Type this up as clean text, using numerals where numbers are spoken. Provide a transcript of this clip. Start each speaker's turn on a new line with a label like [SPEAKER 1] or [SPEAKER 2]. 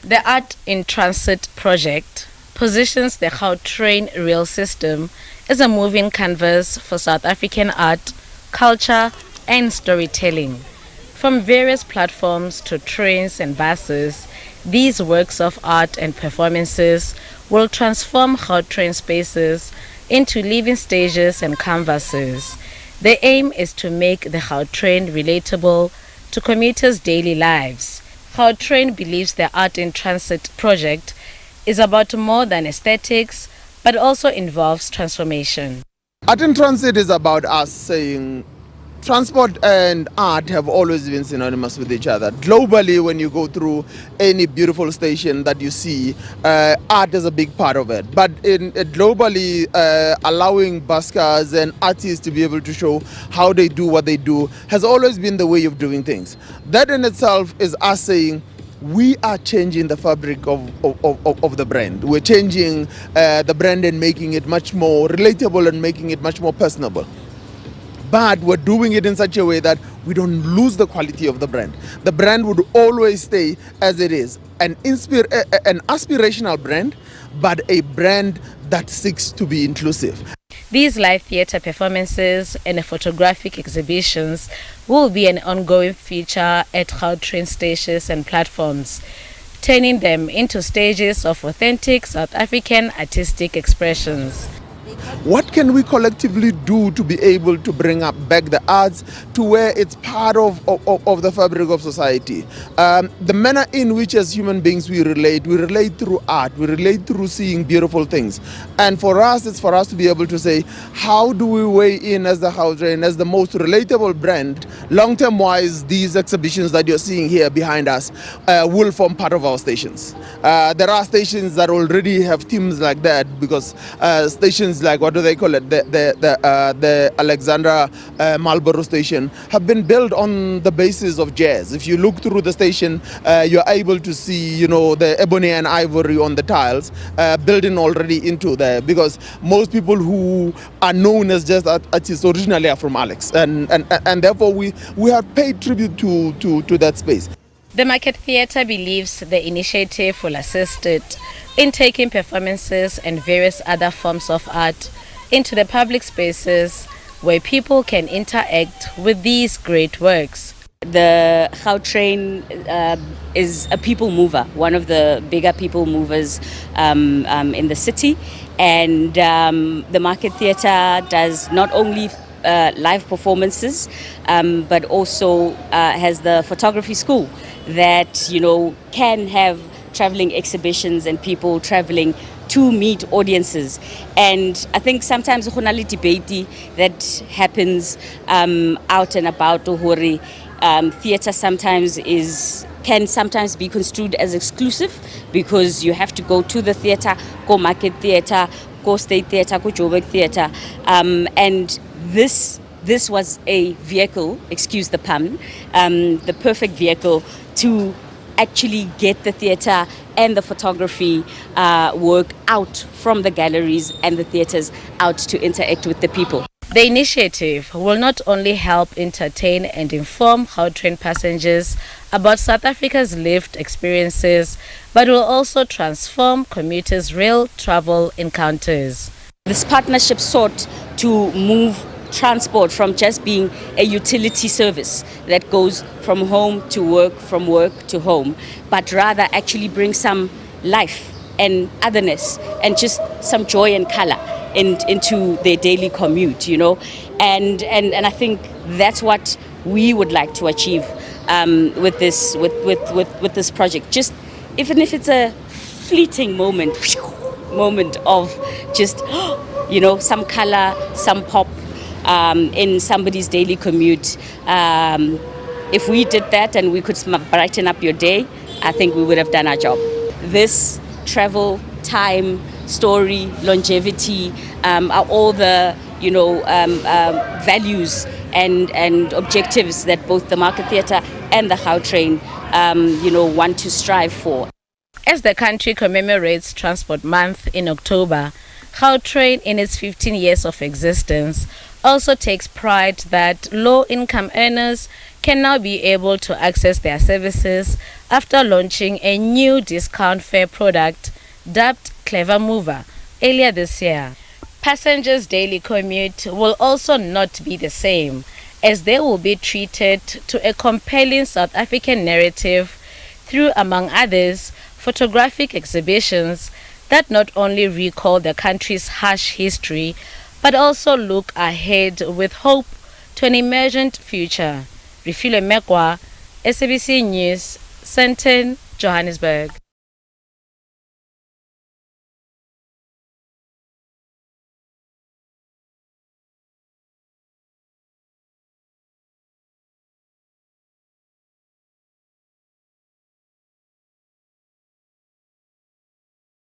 [SPEAKER 1] The Art in Transit project positions the Gautrain rail system as a moving canvas for South African art, culture, and storytelling. From various platforms to trains and buses, these works of art and performances will transform Gautrain spaces into living stages and canvases. The aim is to make the Gautrain relatable to commuters' daily lives. Gautrain believes the Art in Transit project is about more than aesthetics, but also involves transformation.
[SPEAKER 2] Art in Transit is about us saying transport and art have always been synonymous with each other. Globally, when you go through any beautiful station that you see, art is a big part of it. But globally, allowing buskers and artists to be able to show how they do what they do has always been the way of doing things. That in itself is us saying, we are changing the fabric of the brand. We're changing the brand and making it much more relatable and making it much more personable. But we're doing it in such a way that we don't lose the quality of the brand. The brand would always stay as it is, an aspirational brand, but a brand that seeks to be inclusive.
[SPEAKER 1] These live theatre performances and photographic exhibitions will be an ongoing feature at Gautrain stations and platforms, turning them into stages of authentic South African artistic expressions.
[SPEAKER 2] What can we collectively do to be able to bring back the arts to where it's part of the fabric of society? The manner in which as human beings we relate through art, we relate through seeing beautiful things. And for us, it's for us to be able to say, how do we weigh in as the Gautrain, as the most relatable brand? Long-term wise, these exhibitions that you're seeing here behind us will form part of our stations. There are stations that already have themes like that, because stations like, what do they call it, the Alexandra Marlborough station have been built on the basis of jazz. If you look through the station, you're able to see, the ebony and ivory on the tiles building already into there, because most people who are known as jazz artists originally are from Alex, and therefore we have paid tribute to that space.
[SPEAKER 1] The Market Theatre believes the initiative will assist it in taking performances and various other forms of art into the public spaces where people can interact with these great works.
[SPEAKER 3] The Gautrain is a people mover, one of the bigger people movers in the city, and the Market Theatre does not only live performances, but also has the photography school that can have traveling exhibitions and people traveling to meet audiences. And I think sometimes the debate that happens out and about Ohori, theatre can sometimes be construed as exclusive, because you have to go to the theatre, go Market Theatre, go State Theatre, go Joburg Theatre, and this was a vehicle, excuse the pun, the perfect vehicle to actually get the theatre and the photography work out from the galleries and the theatres out to interact with the people.
[SPEAKER 1] The initiative will not only help entertain and inform Gautrain passengers about South Africa's lived experiences, but will also transform commuters' rail travel encounters.
[SPEAKER 3] This partnership sought to move transport from just being a utility service that goes from home to work, from work to home, but rather actually bring some life and otherness and just some joy and color into their daily commute, and I think that's what we would like to achieve with this project. Just even if it's a fleeting moment of just some color, some pop in somebody's daily commute. If we did that and we could brighten up your day, I think we would have done our job. This travel, time, story, longevity are all the values and objectives that both the Market Theatre and the Gautrain want to strive for.
[SPEAKER 1] As the country commemorates Transport Month in October, Gautrain, in its 15 years of existence, also takes pride that low-income earners can now be able to access their services after launching a new discount fare product dubbed Clever Mover earlier this year. Passengers' daily commute will also not be the same, as they will be treated to a compelling South African narrative through, among others, photographic exhibitions that not only recall the country's harsh history but also look ahead with hope to an emergent future. Refilwe, Mekoa, SABC News, Sandton, Johannesburg.